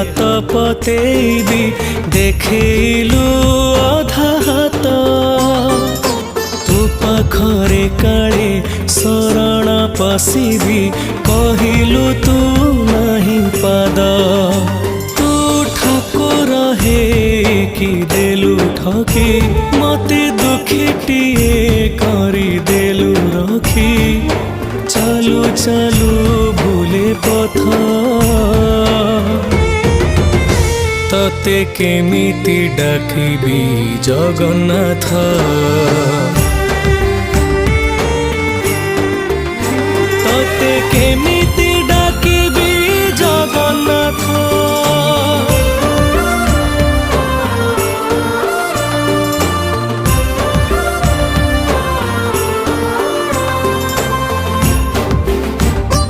हाथ पतेबी देखिलु अधा हाथ तू पाखरे काले शरण पशिबी कहिलु तू नहीं पाद तू ठाकुर हे कि देलु ठकी मते दुखीटिए करी देलु रखी चालू चालू भूले पथ तते केमिति डाकिबी जगन्नाथ तते केमिति